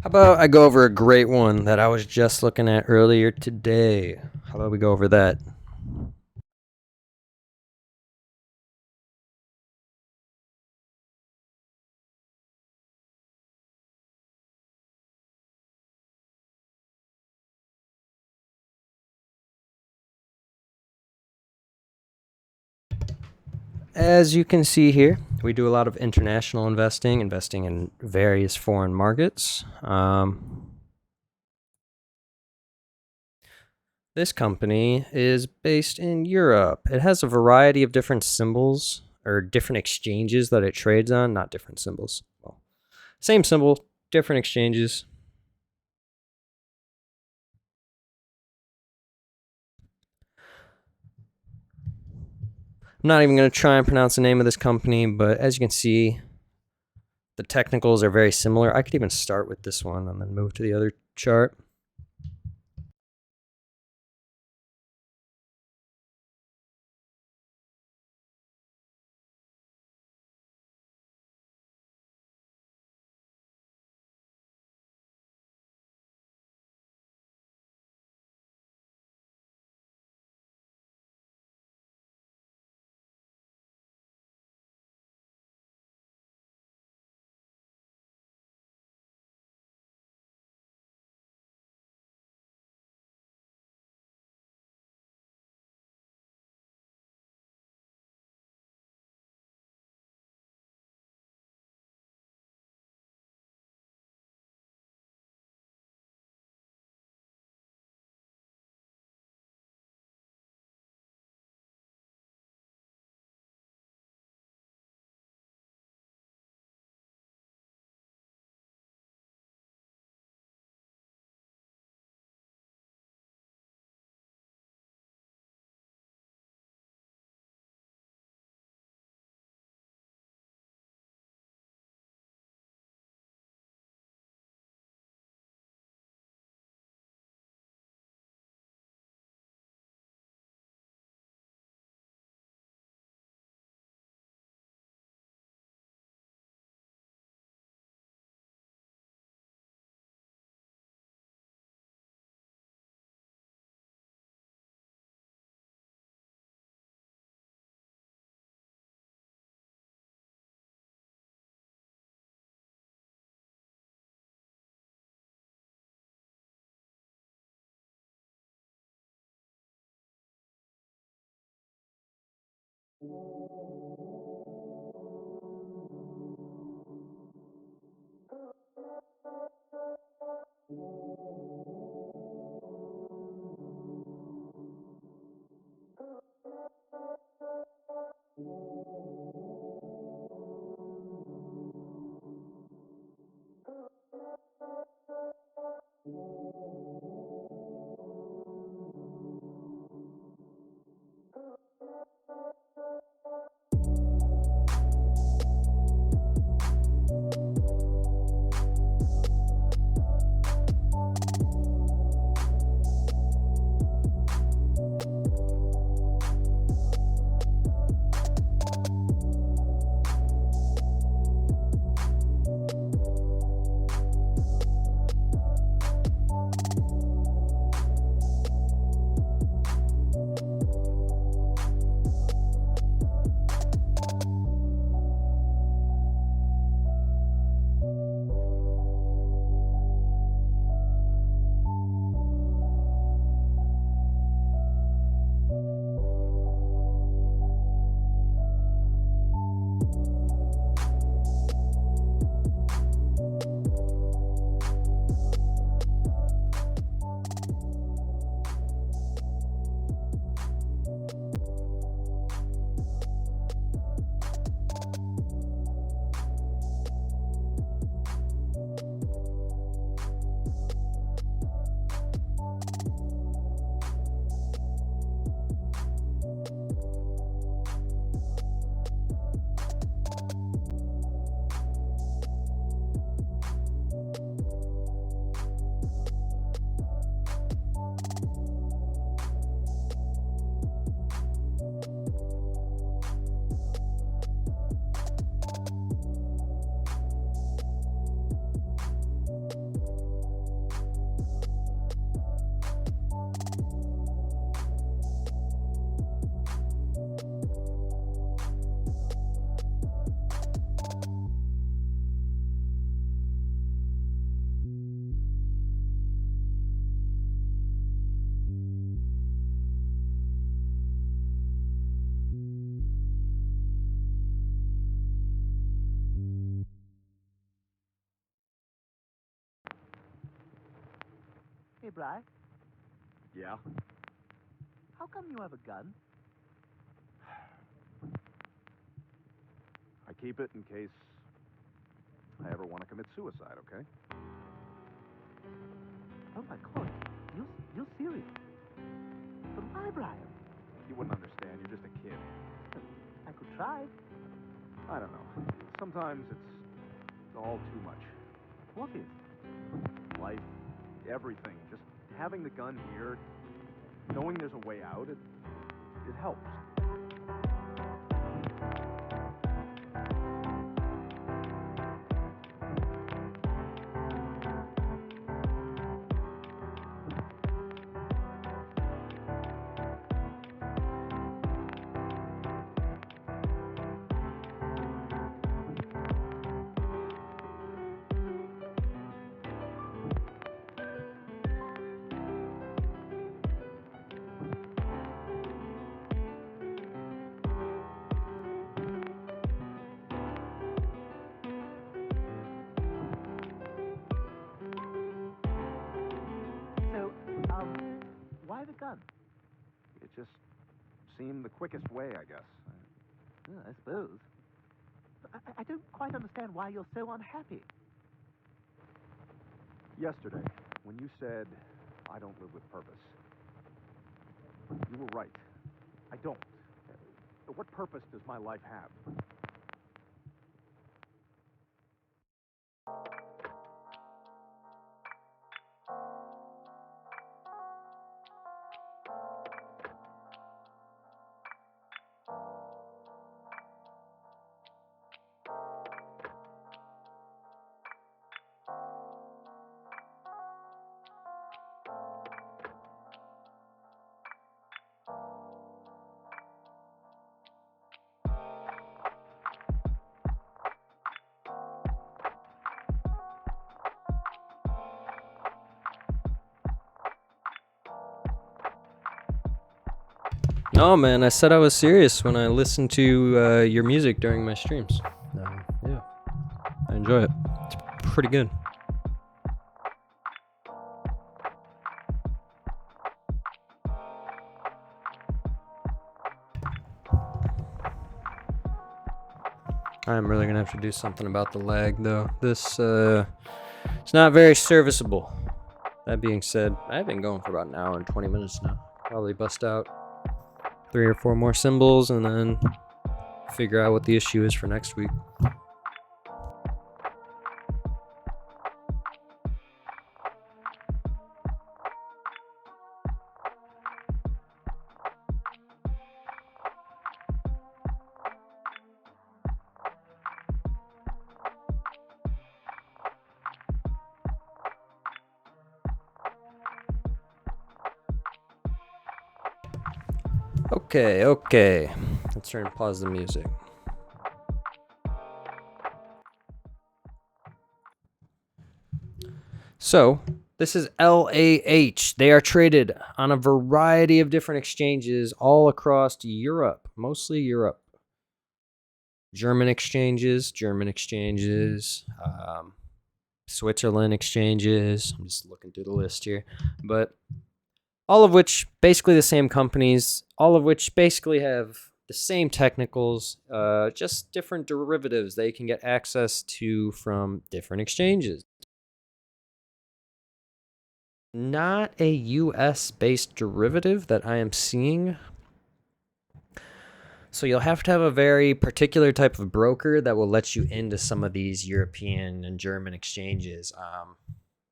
How about I go over a great one that I was just looking at earlier today? How about we go over that? As you can see here, we do a lot of international investing in various foreign markets. This company is based in Europe. It has a variety of different symbols or different exchanges that it trades on, not different symbols. Well, same symbol, different exchanges. I'm not even going to try and pronounce the name of this company, but as you can see, the technicals are very similar. I could even start with this one and then move to the other chart. Hey, Bri, Yeah? how come you have a gun? I keep it in case I ever want to commit suicide, okay? Oh, my God. You're serious? But why, Brian? You wouldn't understand. You're just a kid. I could try. I don't know. Sometimes it's all too much. What is? Life, everything. Just having the gun here, knowing there's a way out, it helps. So, why the gun? It just seemed the quickest way, I guess. I suppose. But I don't quite understand why you're so unhappy. Yesterday, when you said, I don't live with purpose, you were right. I don't. What purpose does my life have? No, man, I said I was serious when I listened to your music during my streams. Yeah, I enjoy it. It's pretty good. I'm really gonna have to do something about the lag, though. This, it's not very serviceable. That being said, I've been going for about an hour and 20 minutes now. Probably bust out 3 or 4 more symbols and then figure out what the issue is for next week. Okay. Let's turn and pause the music. So, this is LAH. They are traded on a variety of different exchanges all across Europe, mostly Europe. German exchanges, Switzerland exchanges. I'm just looking through the list here. But all of which basically the same companies, all of which basically have the same technicals, just different derivatives they can get access to from different exchanges. Not a US-based derivative that I am seeing. So you'll have to have a very particular type of broker that will let you into some of these European and German exchanges.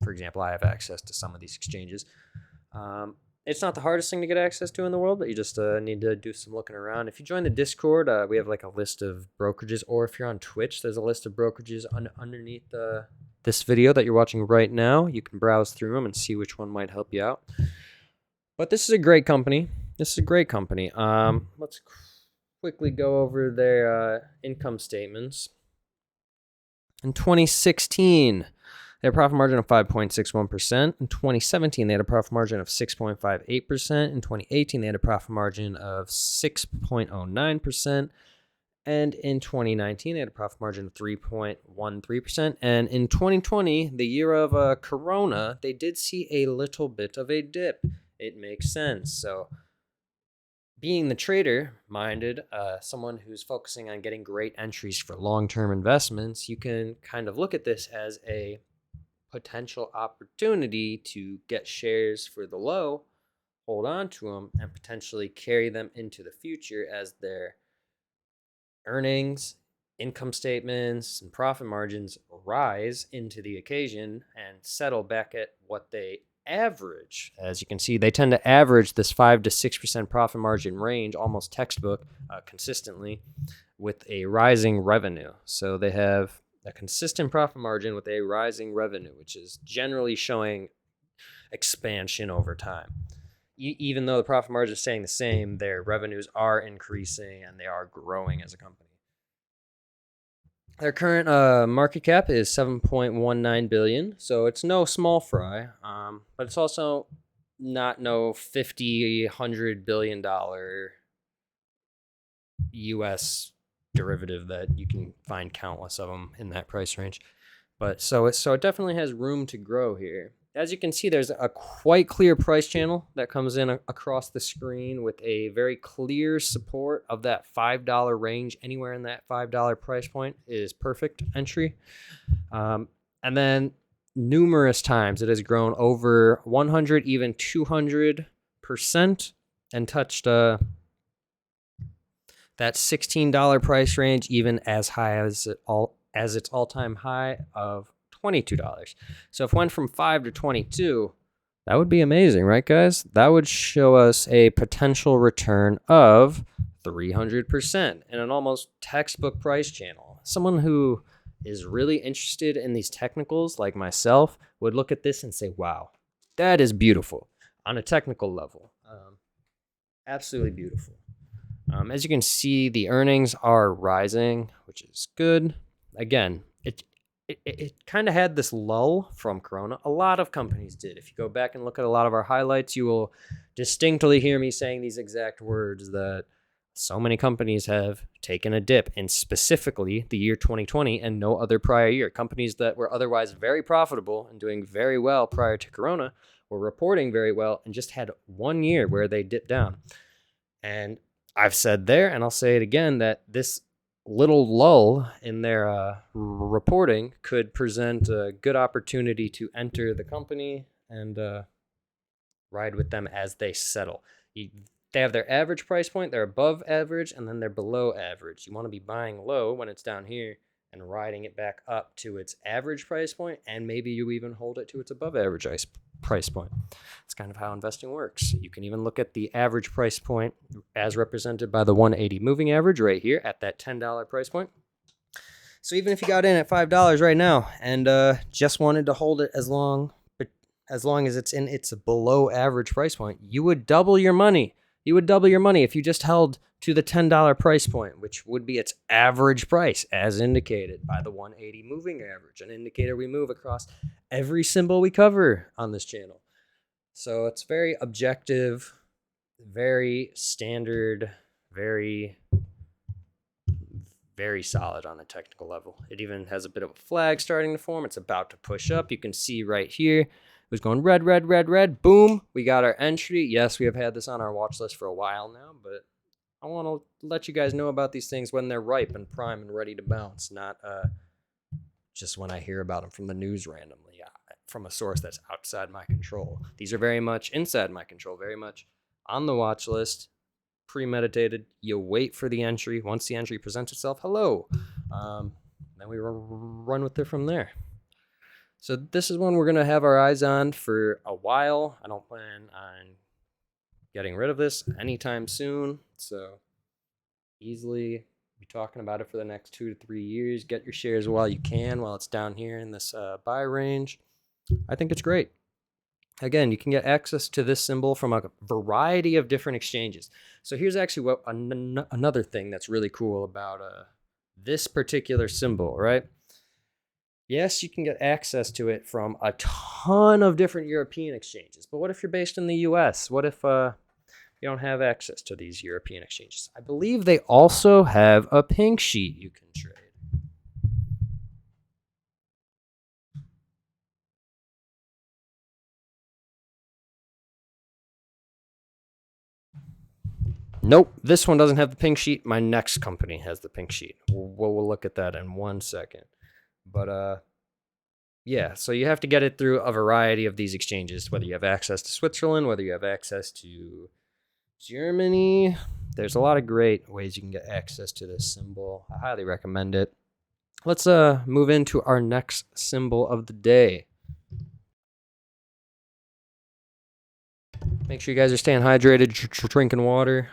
For example, I have access to some of these exchanges. It's not the hardest thing to get access to in the world, but you just need to do some looking around. If you join the Discord, we have like a list of brokerages, or if you're on Twitch, there's a list of brokerages underneath this video that you're watching right now. You can browse through them and see which one might help you out. But this is a great company. Let's quickly go over their income statements. In 2016, they had a profit margin of 5.61%. In 2017, they had a profit margin of 6.58%. In 2018, they had a profit margin of 6.09%. And in 2019, they had a profit margin of 3.13%. And in 2020, the year of Corona, they did see a little bit of a dip. It makes sense. So being the trader minded, someone who's focusing on getting great entries for long-term investments, you can kind of look at this as a potential opportunity to get shares for the low, hold on to them, and potentially carry them into the future as their earnings, income statements, and profit margins rise into the occasion and settle back at what they average. As you can see, they tend to average this 5 to 6% profit margin range, almost textbook, consistently with a rising revenue. So they have a consistent profit margin with a rising revenue, which is generally showing expansion over time. Even though the profit margin is staying the same, their revenues are increasing and they are growing as a company. Their current market cap is $7.19 billion, so it's no small fry, but it's also not no $50, $100 billion U.S. derivative that you can find countless of them in that price range. But so it definitely has room to grow here. As you can see, there's a quite clear price channel that comes in across the screen with a very clear support of that $5 range. Anywhere in that $5 price point is perfect entry. And then numerous times it has grown over 100, even 200% and touched that $16 price range, even as high as its all-time high of $22. So if it went from 5 to 22, that would be amazing, right, guys? That would show us a potential return of 300% in an almost textbook price channel. Someone who is really interested in these technicals, like myself, would look at this and say, wow, that is beautiful on a technical level. Absolutely beautiful. As you can see, the earnings are rising, which is good. Again, it kind of had this lull from Corona. A lot of companies did. If you go back and look at a lot of our highlights, you will distinctly hear me saying these exact words, that so many companies have taken a dip, and specifically the year 2020 and no other prior year. Companies that were otherwise very profitable and doing very well prior to Corona were reporting very well and just had 1 year where they dipped down. And I've said there, and I'll say it again, that this little lull in their reporting could present a good opportunity to enter the company and ride with them as they settle. They have their average price point, they're above average, and then they're below average. You want to be buying low when it's down here and riding it back up to its average price point, and maybe you even hold it to its above average price point. It's kind of how investing works. You can even look at the average price point as represented by the 180 moving average right here at that $10 price point. So even if you got in at $5 right now and just wanted to hold it as long as it's in its below average price point, you would double your money. You would double your money if you just held to the $10 price point, which would be its average price as indicated by the 180 moving average, an indicator we move across every symbol we cover on this channel. So it's very objective, very standard, very solid on a technical level. It even has a bit of a flag starting to form. It's about to push up. You can see right here, it was going red, red, red, red. Boom, we got our entry. Yes, we have had this on our watch list for a while now, but I want to let you guys know about these things when they're ripe and prime and ready to bounce, not just when I hear about them from the news randomly, from a source that's outside my control. These are very much inside my control, very much on the watch list, premeditated. You wait for the entry. Once the entry presents itself, hello. Then we run with it from there. So this is one we're going to have our eyes on for a while. I don't plan on getting rid of this anytime soon. So easily be talking about it for the next 2 to 3 years. Get your shares while you can, while it's down here in this buy range. I think it's great. Again, you can get access to this symbol from a variety of different exchanges. So here's actually what another thing that's really cool about this particular symbol, right? Yes, you can get access to it from a ton of different European exchanges. But what if you're based in the US? What if you don't have access to these European exchanges. I believe they also have a pink sheet you can trade. Nope, this one doesn't have the pink sheet. My next company has the pink sheet. We'll look at that in 1 second. But yeah, so you have to get it through a variety of these exchanges, whether you have access to Switzerland, whether you have access to Germany. There's a lot of great ways you can get access to this symbol. I highly recommend it. Let's move into our next symbol of the day. Make sure you guys are staying hydrated, drinking water.